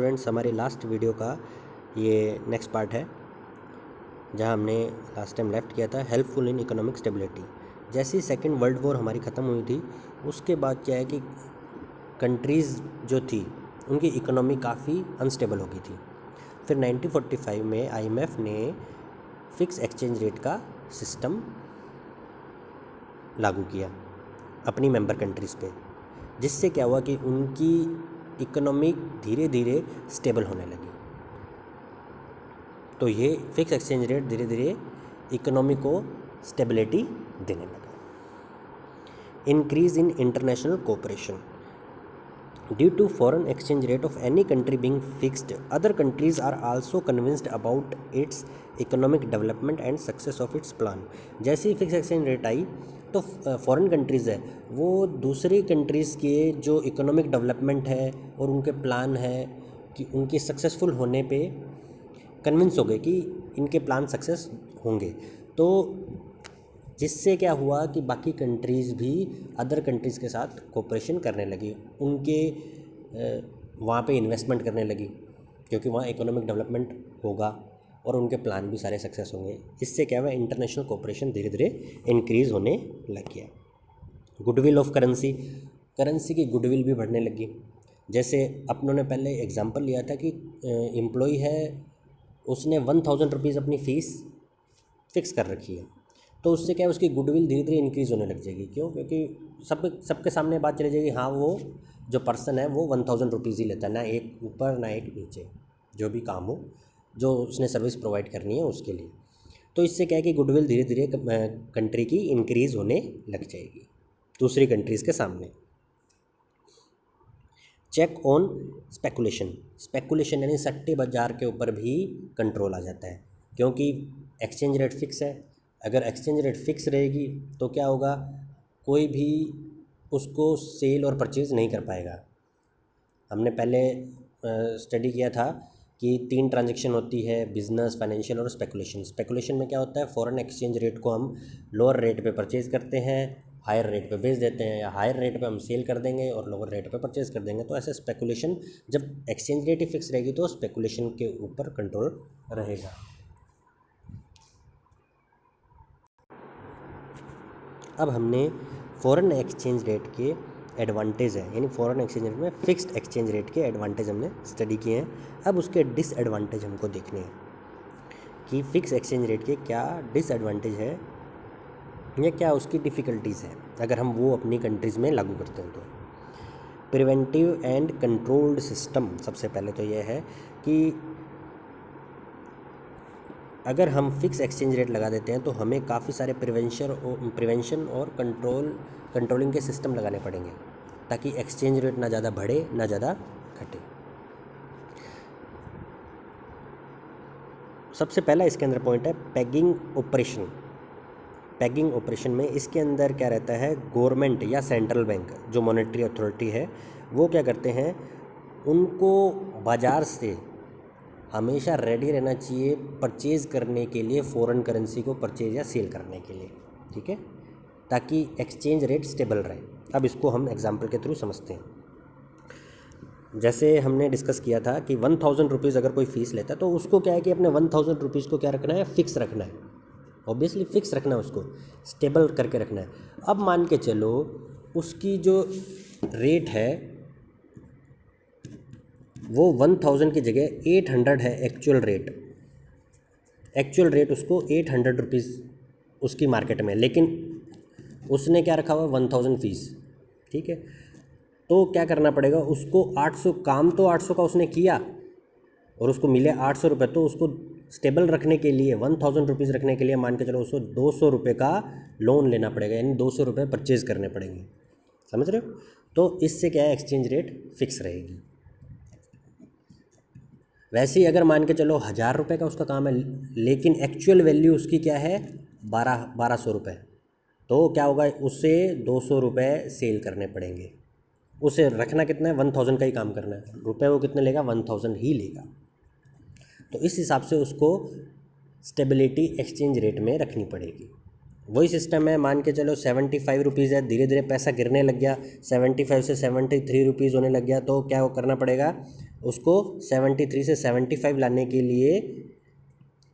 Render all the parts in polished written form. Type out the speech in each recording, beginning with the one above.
Students, हमारी last video का ये नेक्स्ट पार्ट है जहां हमने लास्ट टाइम लेफ्ट किया था हेल्पफुल इन इकोनॉमिक स्टेबिलिटी। जैसे ही सेकेंड वर्ल्ड वॉर हमारी ख़त्म हुई थी उसके बाद क्या है कि कंट्रीज़ जो थी उनकी इकोनॉमी काफ़ी अनस्टेबल हो गई थी। फिर 1945 में IMF ने फ़िक्स एक्सचेंज रेट का सिस्टम लागू किया अपनी मेंबर कंट्रीज़ पे, जिससे क्या हुआ कि उनकी इकोनॉमी धीरे धीरे स्टेबल होने लगी। तो ये फिक्स एक्सचेंज रेट धीरे धीरे इकोनॉमी को स्टेबिलिटी देने लगा। Increase in international cooperation due to foreign exchange rate of any country being fixed, other countries are also convinced about its economic development and success of its plan. जैसे ही fix exchange rate आई तो foreign countries है वो दूसरी countries के जो economic development है और उनके प्लान है कि उनके सक्सेसफुल होने पे कन्विंस हो गए कि इनके प्लान सक्सेस होंगे। तो जिससे क्या हुआ कि बाकी कंट्रीज़ भी अदर कंट्रीज़ के साथ कोऑपरेशन करने लगी, उनके वहाँ पे इन्वेस्टमेंट करने लगी क्योंकि वहाँ इकोनॉमिक डेवलपमेंट होगा और उनके प्लान भी सारे सक्सेस होंगे। इससे क्या हुआ, इंटरनेशनल कोऑपरेशन धीरे धीरे इंक्रीज़ होने लग गया। गुडविल ऑफ करेंसी की गुडविल भी बढ़ने लगी। जैसे अपनों ने पहले एग्जांपल लिया था कि एम्प्लॉय है, उसने 1000 रुपीज़ अपनी फ़ीस फिक्स कर रखी है, तो उससे क्या है उसकी गुडविल धीरे धीरे इंक्रीज़ होने लग जाएगी। क्यों? क्योंकि सबके सामने बात चली जाएगी, हाँ वो जो पर्सन है वो 1000 रुपीज़ ही लेता है, ना एक ऊपर ना एक नीचे, जो भी काम हो जो उसने सर्विस प्रोवाइड करनी है उसके लिए। तो इससे क्या है कि गुडविल धीरे धीरे कंट्री की इंक्रीज़ होने लग जाएगी दूसरी कंट्रीज़ के सामने। चेक ऑन स्पेकुलेशन यानी सट्टे बाज़ार के ऊपर भी कंट्रोल आ जाता है, क्योंकि एक्सचेंज रेट फिक्स है। अगर एक्सचेंज रेट फिक्स रहेगी तो क्या होगा, कोई भी उसको सेल और परचेज़ नहीं कर पाएगा। हमने पहले स्टडी किया था कि 3 ट्रांजैक्शन होती है, बिजनेस, फाइनेंशियल और स्पेकुलेशन में क्या होता है, फॉरेन एक्सचेंज रेट को हम लोअर रेट पे परचेज़ करते हैं, हायर रेट पे बेच देते हैं, या हायर रेट पे हम सेल कर देंगे और लोअर रेट पे परचेज़ कर देंगे। तो ऐसे स्पेकुलेशन, जब एक्सचेंज रेट ही फिक्स रहेगी तो स्पेकुलेशन के ऊपर कंट्रोल रहेगा। अब हमने फॉरेन एक्सचेंज रेट के एडवांटेज है, यानी फॉरेन एक्सचेंज रेट में फ़िक्स्ड एक्सचेंज रेट के एडवांटेज हमने स्टडी किए हैं। अब उसके डिसएडवांटेज हमको देखने हैं कि फ़िक्स एक्सचेंज रेट के क्या डिसएडवांटेज है या क्या उसकी डिफ़िकल्टीज़ है अगर हम वो अपनी कंट्रीज़ में लागू करते हैं। तो प्रिवेंटिव एंड कंट्रोल्ड सिस्टम, सबसे पहले तो यह है कि अगर हम फ़िक्स एक्सचेंज रेट लगा देते हैं तो हमें काफ़ी सारे प्रिवेंशन और कंट्रोलिंग के सिस्टम लगाने पड़ेंगे ताकि एक्सचेंज रेट ना ज़्यादा बढ़े ना ज़्यादा घटे। सबसे पहला इसके अंदर पॉइंट है पेगिंग ऑपरेशन में इसके अंदर क्या रहता है, गवर्नमेंट या सेंट्रल बैंक जो मॉनेटरी अथॉरिटी है वो क्या करते हैं, उनको बाज़ार से हमेशा रेडी रहना चाहिए परचेज़ करने के लिए, फ़ॉरेन करेंसी को परचेज़ या सेल करने के लिए, ठीक है, ताकि एक्सचेंज रेट स्टेबल रहे। अब इसको हम एग्जांपल के थ्रू समझते हैं। जैसे हमने डिस्कस किया था कि 1000 रुपीज़ अगर कोई फ़ीस लेता है तो उसको क्या है कि अपने 1000 रुपीज़ को क्या रखना है, फ़िक्स रखना है। ऑब्वियसली फ़िक्स रखना है, उसको स्टेबल करके रखना है। अब मान के चलो उसकी जो रेट है वो 1000 की जगह 800 है एक्चुअल रेट उसको 800 रुपीज़ उसकी मार्केट में, लेकिन उसने क्या रखा हुआ 1000 फ़ीस, ठीक है। तो क्या करना पड़ेगा उसको, 800 काम तो 800 का उसने किया और उसको मिले 800 रुपये, तो उसको स्टेबल रखने के लिए 1000 रुपीज़ रखने के लिए मान के चलो उसको 200 रुपये का लोन लेना पड़ेगा, यानी 200 रुपये परचेज़ करने पड़ेंगे। समझ रहे हो? तो इससे क्या है, एक्सचेंज रेट फिक्स रहेगी। वैसे ही अगर मान के चलो 1000 रुपये का उसका काम है लेकिन एक्चुअल वैल्यू उसकी क्या है 1200 रुपये, तो क्या होगा, उससे 200 रुपये सेल करने पड़ेंगे। उसे रखना कितना है, 1000 का ही काम करना है, रुपये वो कितने लेगा, 1000 ही लेगा। तो इस हिसाब से उसको स्टेबिलिटी एक्सचेंज रेट में रखनी पड़ेगी। वही सिस्टम है, मान के चलो 75 रुपीज़ है, धीरे धीरे पैसा गिरने लग गया, 75 से 73 रुपीज़ होने लग गया, तो क्या वो करना पड़ेगा, उसको 73 से 75 लाने के लिए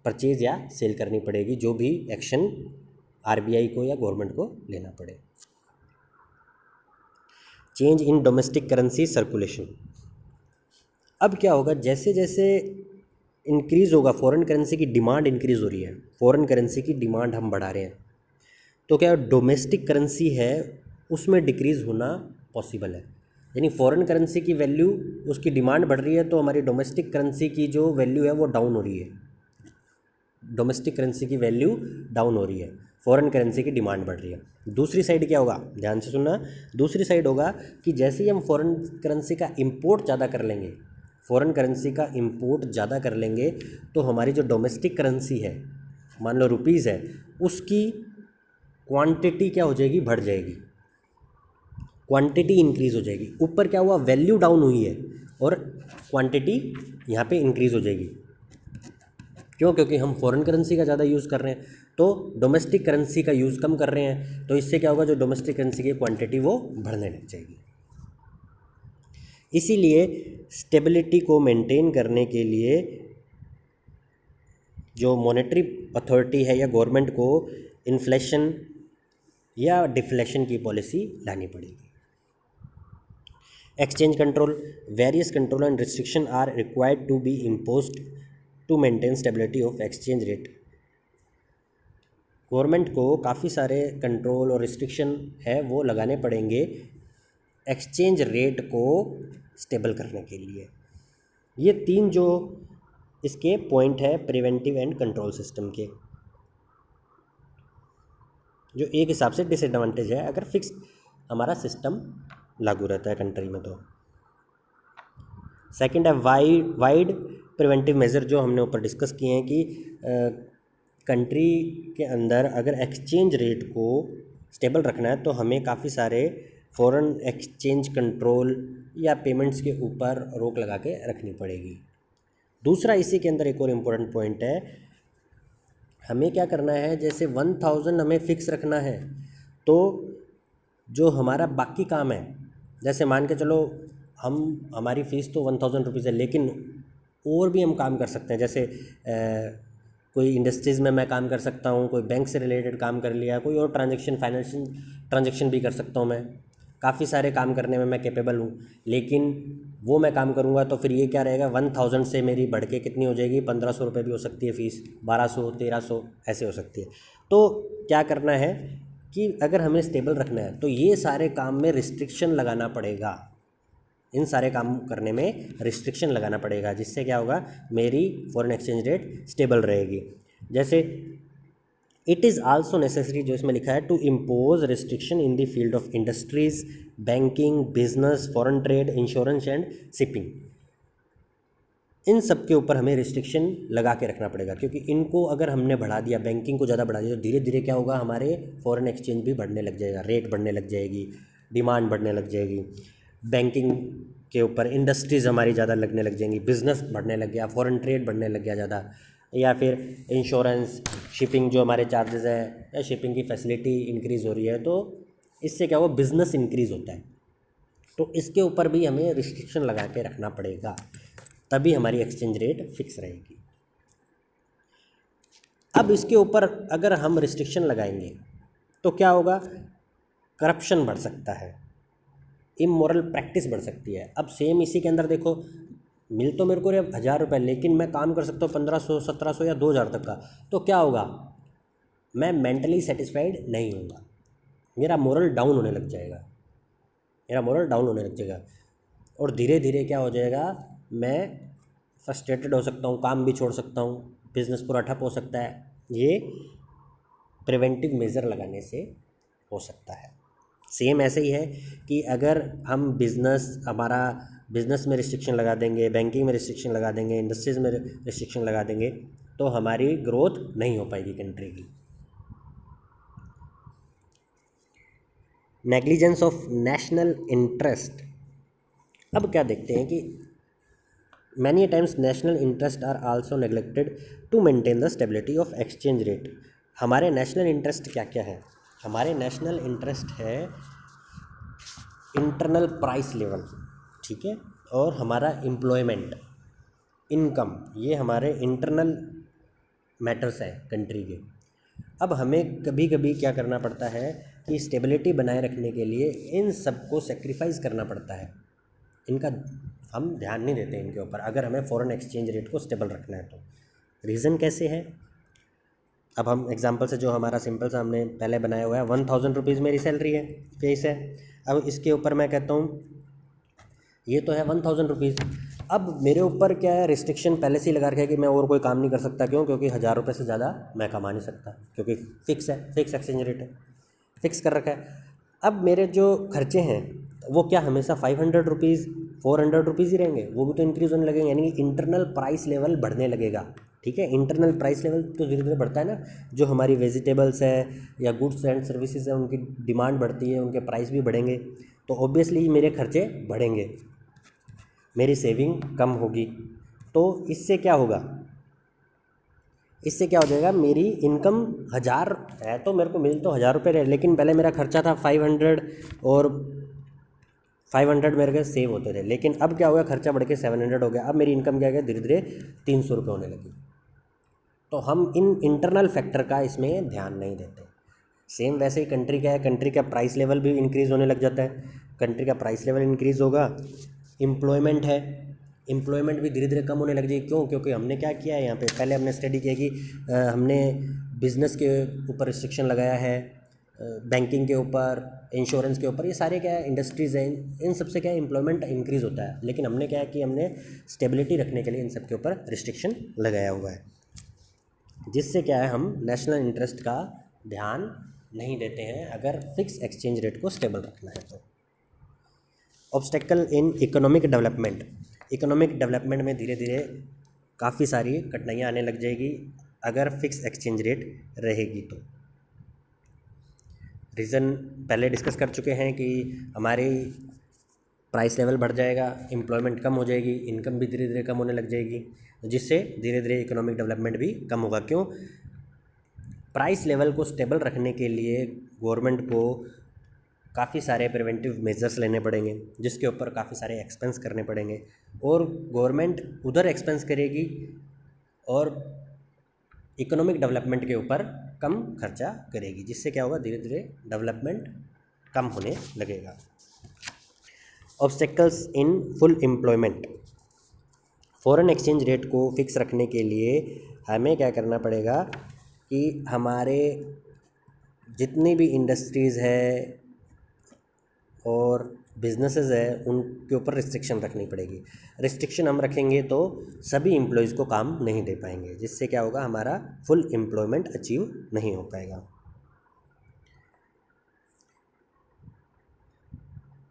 परचेज या सेल करनी पड़ेगी, जो भी एक्शन आरबीआई को या गवर्नमेंट को लेना पड़े। Change in domestic currency circulation. अब क्या होगा, जैसे जैसे इंक्रीज़ होगा फॉरेन करेंसी की डिमांड, इंक्रीज़ हो रही है, फॉरेन करेंसी की डिमांड हम बढ़ा रहे हैं, तो क्या डोमेस्टिक करेंसी है उसमें डिक्रीज़ होना पॉसिबल है। यानी फॉरेन करेंसी की वैल्यू, उसकी डिमांड बढ़ रही है तो हमारी डोमेस्टिक करेंसी की जो वैल्यू है वो डाउन हो रही है, डोमेस्टिक करेंसी की वैल्यू डाउन हो रही है, फॉरेन करेंसी की डिमांड बढ़ रही है। दूसरी साइड क्या होगा, ध्यान से सुनना, दूसरी साइड होगा कि जैसे ही हम फॉरेन करेंसी का इंपोर्ट ज़्यादा कर लेंगे, फॉरेन करेंसी का इंपोर्ट ज़्यादा कर लेंगे, तो हमारी जो डोमेस्टिक करेंसी है, मान लो रुपीज़ है, उसकी क्वांटिटी क्या हो जाएगी, बढ़ जाएगी, क्वांटिटी इंक्रीज़ हो जाएगी। ऊपर क्या हुआ, वैल्यू डाउन हुई है और क्वांटिटी यहाँ पे इंक्रीज़ हो जाएगी। क्यों? क्योंकि हम फॉरेन करेंसी का ज़्यादा यूज़ कर रहे हैं, तो डोमेस्टिक करेंसी का यूज़ कम कर रहे हैं, तो इससे क्या होगा, जो डोमेस्टिक करेंसी की क्वांटिटी वो बढ़ने लग जाएगी। इसीलिए स्टेबिलिटी को मेंटेन करने के लिए जो मॉनेटरी अथॉरिटी है या गवर्नमेंट को इन्फ्लेशन या डिफ्लेशन की पॉलिसी लानी पड़ेगी। Exchange control, various control and restriction are required to be imposed to maintain stability of exchange rate. Government को काफ़ी सारे कंट्रोल और रिस्ट्रिक्शन है वो लगाने पड़ेंगे एक्सचेंज रेट को स्टेबल करने के लिए। ये तीन जो इसके पॉइंट है प्रिवेंटिव एंड कंट्रोल सिस्टम के, जो एक हिसाब से डिसएडवांटेज है अगर फिक्स हमारा सिस्टम लागू रहता है कंट्री में। तो सेकंड है वाइड प्रिवेंटिव मेजर, जो हमने ऊपर डिस्कस किए हैं कि कंट्री के अंदर अगर एक्सचेंज रेट को स्टेबल रखना है तो हमें काफ़ी सारे फॉरेन एक्सचेंज कंट्रोल या पेमेंट्स के ऊपर रोक लगा के रखनी पड़ेगी। दूसरा इसी के अंदर एक और इम्पोर्टेंट पॉइंट है, हमें क्या करना है, जैसे 1000 हमें फिक्स रखना है, तो जो हमारा बाकी काम है, जैसे मान के चलो हमारी फ़ीस तो 1000 रुपीज़ है, लेकिन और भी हम काम कर सकते हैं। जैसे कोई इंडस्ट्रीज़ में मैं काम कर सकता हूँ, कोई बैंक से रिलेटेड काम कर लिया, कोई और ट्रांजेक्शन, फाइनेंशियल ट्रांजेक्शन भी कर सकता हूँ मैं, काफ़ी सारे काम करने में मैं कैपेबल हूँ। लेकिन वो मैं काम करूँगा तो फिर ये क्या रहेगा, 1000 से मेरी बढ़ के कितनी हो जाएगी, 1500 रुपये भी हो सकती है फ़ीस, 1200, 1300 ऐसे हो सकती है। तो क्या करना है कि अगर हमें स्टेबल रखना है तो ये सारे काम में रिस्ट्रिक्शन लगाना पड़ेगा, इन सारे काम करने में रिस्ट्रिक्शन लगाना पड़ेगा, जिससे क्या होगा, मेरी फॉरेन एक्सचेंज रेट स्टेबल रहेगी। जैसे इट इज़ आल्सो नेसेसरी, जो इसमें लिखा है, to impose restriction in the field of industries, banking, business, foreign trade, insurance and shipping. इन सब के ऊपर हमें रिस्ट्रिक्शन लगा के रखना पड़ेगा, क्योंकि इनको अगर हमने बढ़ा दिया, बैंकिंग को ज़्यादा बढ़ा दिया, तो धीरे धीरे क्या होगा, हमारे फॉरेन एक्सचेंज भी बढ़ने लग जाएगा, रेट बढ़ने लग जाएगी, डिमांड बढ़ने लग जाएगी। बैंकिंग के ऊपर इंडस्ट्रीज़ हमारी ज़्यादा लगने लग जाएंगी, बिज़नेस बढ़ने लग गया, फॉरेन ट्रेड बढ़ने लग गया ज़्यादा, या फिर इंश्योरेंस, शिपिंग, जो हमारे चार्जेस हैं या शिपिंग की फैसिलिटी इंक्रीज़ हो रही है, तो इससे क्या होगा, बिज़नेस इंक्रीज़ होता है। तो इसके ऊपर भी हमें रिस्ट्रिक्शन लगा के रखना पड़ेगा, तभी हमारी एक्सचेंज रेट फिक्स रहेगी। अब इसके ऊपर अगर हम रिस्ट्रिक्शन लगाएंगे तो क्या होगा, करप्शन बढ़ सकता है, इमोरल प्रैक्टिस बढ़ सकती है। अब सेम इसी के अंदर देखो, मिल तो मेरे को 1000 रुपये, लेकिन मैं काम कर सकता हूँ 1500, 1700 या 2000 तक का, तो क्या होगा, मैं मेंटली सेटिस्फाइड नहीं होऊंगा, मेरा मोरल डाउन होने लग जाएगा, मेरा मोरल डाउन होने लग जाएगा, और धीरे धीरे क्या हो जाएगा, मैं फ्रस्ट्रेटेड हो सकता हूँ, काम भी छोड़ सकता हूँ, बिज़नेस पूरा ठप हो सकता है। ये प्रिवेंटिव मेज़र लगाने से हो सकता है। सेम ऐसे ही है कि अगर हम हमारा बिज़नेस में रिस्ट्रिक्शन लगा देंगे, बैंकिंग में रिस्ट्रिक्शन लगा देंगे, इंडस्ट्रीज़ में रिस्ट्रिक्शन लगा देंगे, तो हमारी ग्रोथ नहीं हो पाएगी कंट्री की। Negligence of national interest. अब क्या देखते हैं कि many times national interest are also neglected to maintain the stability of exchange rate. हमारे नेशनल इंटरेस्ट क्या क्या है, हमारे नेशनल इंटरेस्ट है इंटरनल प्राइस लेवल, ठीक है, और हमारा एम्प्लॉयमेंट, इनकम, ये हमारे इंटरनल मैटर्स हैं कंट्री के। अब हमें कभी कभी क्या करना पड़ता है कि स्टेबिलिटी बनाए रखने के लिए इन सब को सेक्रीफाइस करना पड़ता है। इनका हम ध्यान नहीं देते इनके ऊपर, अगर हमें फॉरेन एक्सचेंज रेट को स्टेबल रखना है तो। रीज़न कैसे है? अब हम एग्जांपल से, जो हमारा सिंपल सा हमने पहले बनाया हुआ है, 1000 रुपीज़ मेरी सैलरी है, फीस है। अब इसके ऊपर मैं कहता हूँ ये तो है 1000 रुपीज़। अब मेरे ऊपर क्या है, रिस्ट्रिक्शन पहले से ही लगा रखा है कि मैं और कोई काम नहीं कर सकता। क्यों? क्योंकि 1000 रुपये से ज़्यादा मैं कमा नहीं सकता, क्योंकि फिक्स है, फिक्स एक्सचेंज रेट है, फिक्स कर रखा है। अब मेरे जो खर्चे हैं वो क्या हमेशा 500 रुपीज़ 400 रुपीज़ ही रहेंगे? वो भी तो इंक्रीज़ होने लगेंगे, यानी कि इंटरनल प्राइस लेवल बढ़ने लगेगा। ठीक है, इंटरनल प्राइस लेवल तो धीरे धीरे बढ़ता है ना। जो हमारी वेजिटेबल्स है या गुड्स एंड सर्विसेज है, उनकी डिमांड बढ़ती है, उनके प्राइस भी बढ़ेंगे, तो ऑब्वियसली मेरे खर्चे बढ़ेंगे, मेरी सेविंग कम होगी। तो इससे क्या होगा, इससे क्या हो जाएगा, मेरी इनकम 1000 है तो मेरे को मिल तो 1000 रुपये रहे, लेकिन पहले मेरा खर्चा था 500 और 500 मेरे के सेव होते थे। लेकिन अब क्या हो गया, खर्चा बढ़ के 700 हो गया। अब मेरी इनकम क्या हो गया, धीरे धीरे 300 रुपये होने लगी। तो हम इन इंटरनल फैक्टर का इसमें ध्यान नहीं देते। सेम वैसे ही कंट्री का है, कंट्री का प्राइस लेवल भी इंक्रीज़ होने लग जाता है। कंट्री का प्राइस लेवल इंक्रीज़ होगा, एम्प्लॉयमेंट है, एम्प्लॉयमेंट भी धीरे धीरे कम होने लग जाएगी। क्यों? क्योंकि हमने क्या किया है यहाँ पे, पहले हमने स्टडी किया कि हमने बिज़नेस के ऊपर रिस्ट्रिक्शन लगाया है, बैंकिंग के ऊपर, इंश्योरेंस के ऊपर, ये सारे क्या है इंडस्ट्रीज़ हैं, इन सब से क्या है एम्प्लॉयमेंट इंक्रीज़ होता है। लेकिन हमने क्या है कि हमने स्टेबिलिटी रखने के लिए इन सब के ऊपर रिस्ट्रिक्शन लगाया हुआ है, जिससे क्या है हम नेशनल इंटरेस्ट का ध्यान नहीं देते हैं अगर फिक्स एक्सचेंज रेट को स्टेबल रखना है तो। Obstacle in economic development, economic development में धीरे धीरे काफ़ी सारी कठिनाइयाँ आने लग जाएगी अगर फिक्स एक्सचेंज रेट रहेगी तो। रीज़न पहले डिस्कस कर चुके हैं कि हमारी प्राइस लेवल बढ़ जाएगा, एम्प्लॉयमेंट कम हो जाएगी, इनकम भी धीरे धीरे कम होने लग जाएगी, जिससे धीरे धीरे इकोनॉमिक डेवलपमेंट भी कम होगा। क्यों? प्राइस लेवल को स्टेबल रखने के लिए गवर्नमेंट को काफ़ी सारे प्रिवेंटिव मेजर्स लेने पड़ेंगे, जिसके ऊपर काफ़ी सारे एक्सपेंस करने पड़ेंगे, और गवर्नमेंट उधर एक्सपेंस करेगी और इकोनॉमिक डेवलपमेंट के ऊपर कम खर्चा करेगी, जिससे क्या होगा, धीरे धीरे डेवलपमेंट कम होने लगेगा। Obstacles in full employment, foreign exchange rate को फिक्स रखने के लिए हमें क्या करना पड़ेगा कि हमारे जितनी भी इंडस्ट्रीज़ है और बिजनेसेस है उनके ऊपर रिस्ट्रिक्शन रखनी पड़ेगी। रिस्ट्रिक्शन हम रखेंगे तो सभी एम्प्लॉयज़ को काम नहीं दे पाएंगे, जिससे क्या होगा, हमारा फुल एम्प्लॉयमेंट अचीव नहीं हो पाएगा।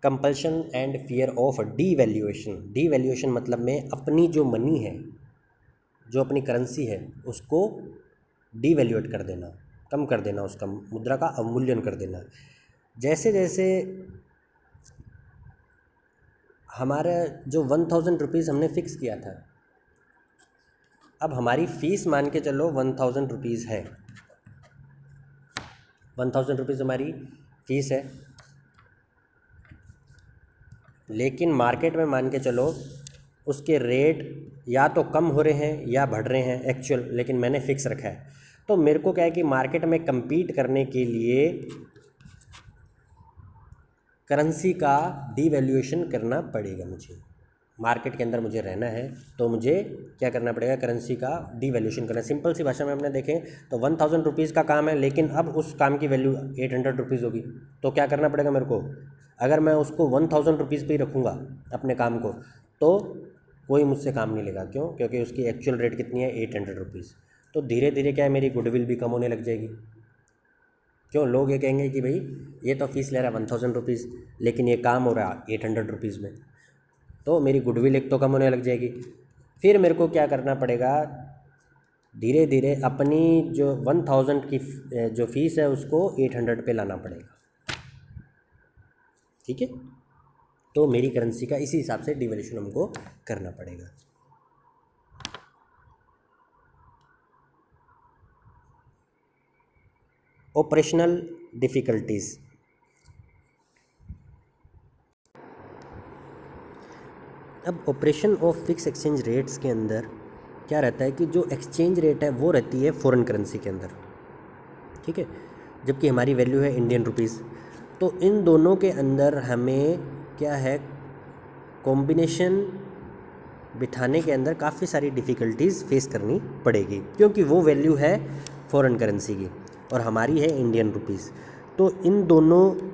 Compulsion and fear of devaluation, devaluation मतलब में अपनी जो मनी है, जो अपनी करेंसी है, उसको डीवैल्यूएट कर देना, कम कर देना, उसका मुद्रा का अवमूल्यन कर देना। जैसे जैसे हमारा जो 1000 रुपीज़ हमने फ़िक्स किया था, अब हमारी फ़ीस मान के चलो 1000 रुपीज़ है, 1000 रुपीज़ हमारी फ़ीस है, लेकिन मार्केट में मान के चलो उसके रेट या तो कम हो रहे हैं या बढ़ रहे हैं एक्चुअल, लेकिन मैंने फ़िक्स रखा है। तो मेरे को क्या है कि मार्केट में compete करने के लिए करेंसी का डीवैल्यूएशन करना पड़ेगा। मुझे मार्केट के अंदर मुझे रहना है तो मुझे क्या करना पड़ेगा, करेंसी का डीवैल्यूएशन करना। सिंपल सी भाषा में हमने देखें तो 1000 रुपीज़ का काम है, लेकिन अब उस काम की वैल्यू 800 रुपीज़ होगी, तो क्या करना पड़ेगा मेरे को, अगर मैं उसको 1000 रुपीज़ पर ही रखूँगा अपने काम को, तो कोई मुझसे काम नहीं लेगा। क्यों? क्योंकि उसकी एक्चुअल रेट कितनी है, 800 रुपीज़। तो धीरे धीरे क्या है, मेरी गुडविल भी कम होने लग जाएगी। क्यों? लोग ये कहेंगे कि भाई ये तो फीस ले रहा है 1000 रुपीज़, लेकिन ये काम हो रहा है 800 रुपीज़ में, तो मेरी गुडविल एक तो कम होने लग जाएगी। फिर मेरे को क्या करना पड़ेगा, धीरे धीरे अपनी जो 1000 की जो फीस है उसको 800 पे लाना पड़ेगा। ठीक है, तो मेरी करेंसी का इसी हिसाब से डिवैल्यूएशन हमको करना पड़ेगा। ऑपरेशनल डिफ़िकल्टीज़, अब operation of fix exchange rates के अंदर क्या रहता है कि जो एक्सचेंज रेट है वो रहती है फॉरेन करेंसी के अंदर, ठीक है, जबकि हमारी वैल्यू है इंडियन रुपीज़। तो इन दोनों के अंदर हमें क्या है, कॉम्बिनेशन बिठाने के अंदर काफ़ी सारी डिफ़िकल्टीज़ फेस करनी पड़ेगी, क्योंकि वो वैल्यू है फॉरेन करेंसी की और हमारी है इंडियन रुपीज़। तो इन दोनों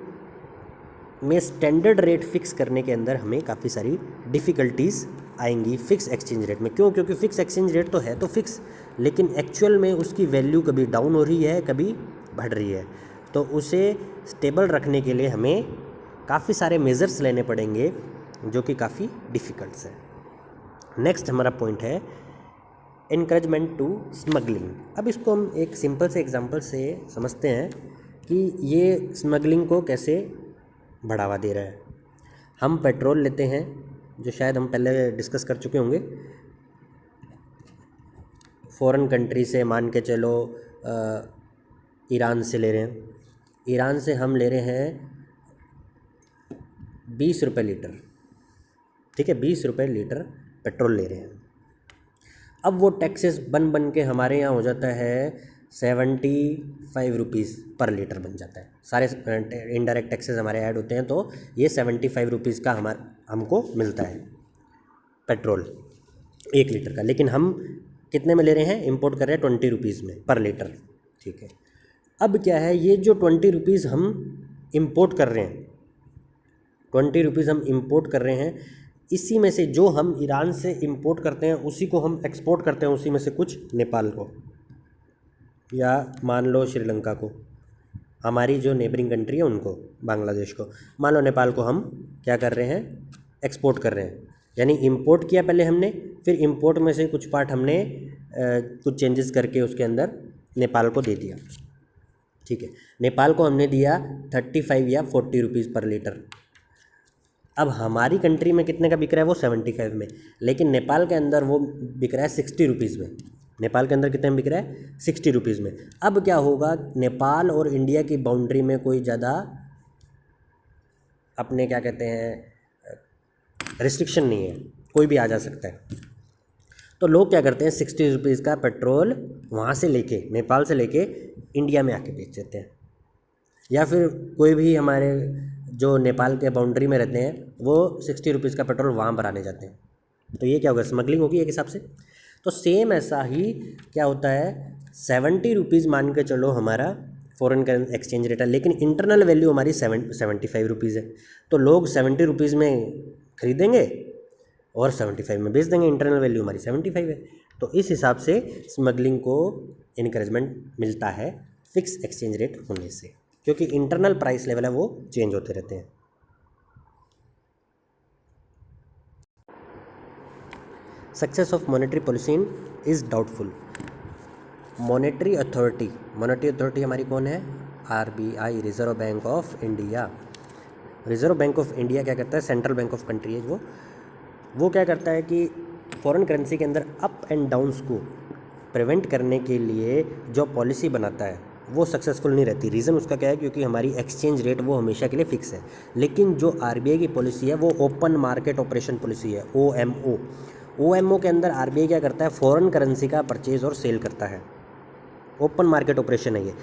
में स्टैंडर्ड रेट फिक्स करने के अंदर हमें काफ़ी सारी डिफ़िकल्टीज़ आएंगी फिक्स एक्सचेंज रेट में। क्यों? क्योंकि फिक्स एक्सचेंज रेट तो है तो फिक्स, लेकिन एक्चुअल में उसकी वैल्यू कभी डाउन हो रही है, कभी बढ़ रही है। तो उसे स्टेबल रखने के लिए हमें काफ़ी सारे मेजर्स लेने पड़ेंगे, जो कि काफ़ी डिफ़िकल्ट है। नेक्स्ट हमारा पॉइंट है इनकरेजमेंट टू स्मगलिंग। अब इसको हम एक सिंपल से एग्जांपल से समझते हैं कि ये स्मगलिंग को कैसे बढ़ावा दे रहा है। हम पेट्रोल लेते हैं, जो शायद हम पहले डिस्कस कर चुके होंगे, फॉरेन कंट्री से, मान के चलो ईरान से ले रहे हैं। ईरान से हम ले रहे हैं 20 रुपये लीटर, ठीक है, 20 रुपये लीटर पेट्रोल ले रहे हैं। अब वो टैक्सेस बन के हमारे यहाँ हो जाता है 75 रुपीज़ पर लीटर बन जाता है। सारे इनडायरेक्ट टैक्सेस हमारे ऐड होते हैं, तो ये 75 रुपीज़ का हमको मिलता है पेट्रोल 1 लीटर का। लेकिन हम कितने में ले रहे हैं? इंपोर्ट कर रहे हैं 20 रुपीज़ में पर लीटर, ठीक है। अब क्या है, ये जो 20 रुपीज़ हम इंपोर्ट कर रहे हैं, 20 रुपीज़ हम इंपोर्ट कर रहे हैं, इसी में से जो हम ईरान से इंपोर्ट करते हैं उसी को हम एक्सपोर्ट करते हैं, उसी में से कुछ नेपाल को, या मान लो श्रीलंका को, हमारी जो नेबरिंग कंट्री है उनको, बांग्लादेश को, मान लो नेपाल को हम क्या कर रहे हैं, एक्सपोर्ट कर रहे हैं। यानी इंपोर्ट किया पहले हमने, फिर इंपोर्ट में से कुछ पार्ट हमने कुछ चेंजेस करके उसके अंदर नेपाल को दे दिया, ठीक है। नेपाल को हमने दिया 35 या 40 रुपीज़ पर लीटर। अब हमारी कंट्री में कितने का बिक रहा है? वो 75 में, लेकिन नेपाल के अंदर वो बिक रहा है 60 रुपीज़ में। नेपाल के अंदर कितने में बिक रहा है? 60 रुपीज़ में। अब क्या होगा, नेपाल और इंडिया की बाउंड्री में कोई ज़्यादा अपने क्या कहते हैं रिस्ट्रिक्शन नहीं है, कोई भी आ जा सकता है। तो लोग क्या करते हैं, 60 रुपीज़ का पेट्रोल वहाँ से लेके, नेपाल से लेके इंडिया में आके बेच देते हैं, या फिर कोई भी हमारे जो नेपाल के बाउंड्री में रहते हैं वो 60 रुपीज़ का पेट्रोल वहाँ भराने जाते हैं। तो ये क्या होगा, स्मगलिंग होगी एक हिसाब से। तो सेम ऐसा ही क्या होता है, 70 रुपीज़ मान के चलो हमारा फॉरेन करेंसी एक्सचेंज रेट है, लेकिन इंटरनल वैल्यू हमारी 75 रुपीज़ है। तो लोग 70 रुपीज़ में खरीदेंगे और 75 में बेच देंगे, इंटरनल वैल्यू हमारी 75 है। तो इस हिसाब से स्मगलिंग को इनकरेजमेंट मिलता है फिक्स एक्सचेंज रेट होने से, क्योंकि इंटरनल प्राइस लेवल है वो चेंज होते रहते हैं। Success of monetary policy is doubtful. Monetary authority हमारी कौन है? RBI, reserve bank of India. Reserve bank of India क्या करता है, सेंट्रल बैंक ऑफ कंट्री है वो क्या करता है कि फॉरेन करेंसी के अंदर अप एंड डाउन्स को प्रिवेंट करने के लिए जो पॉलिसी बनाता है वो सक्सेसफुल नहीं रहती। रीज़न उसका क्या है, क्योंकि हमारी एक्सचेंज रेट वो हमेशा के लिए फिक्स है। लेकिन जो RBI की पॉलिसी है वो ओपन मार्केट ऑपरेशन पॉलिसी है, OMO के अंदर RBI क्या करता है, फॉरेन करेंसी का परचेज और सेल करता है। ओपन मार्केट ऑपरेशन है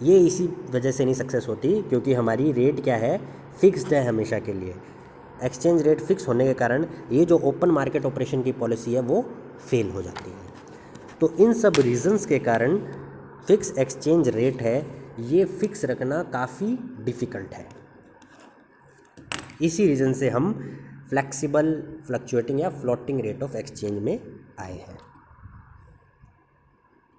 ये इसी वजह से नहीं सक्सेस होती, क्योंकि हमारी रेट क्या है, फिक्स्ड है हमेशा के लिए। एक्सचेंज रेट फिक्स होने के कारण ये जो ओपन मार्केट ऑपरेशन की पॉलिसी है वो फेल हो जाती है। तो इन सब रीजंस के कारण फिक्स एक्सचेंज रेट है ये फिक्स रखना काफ़ी डिफ़िकल्ट है। इसी रीज़न से हम फ्लेक्सिबल, फ्लक्चुएटिंग या फ्लोटिंग रेट ऑफ एक्सचेंज में आए हैं।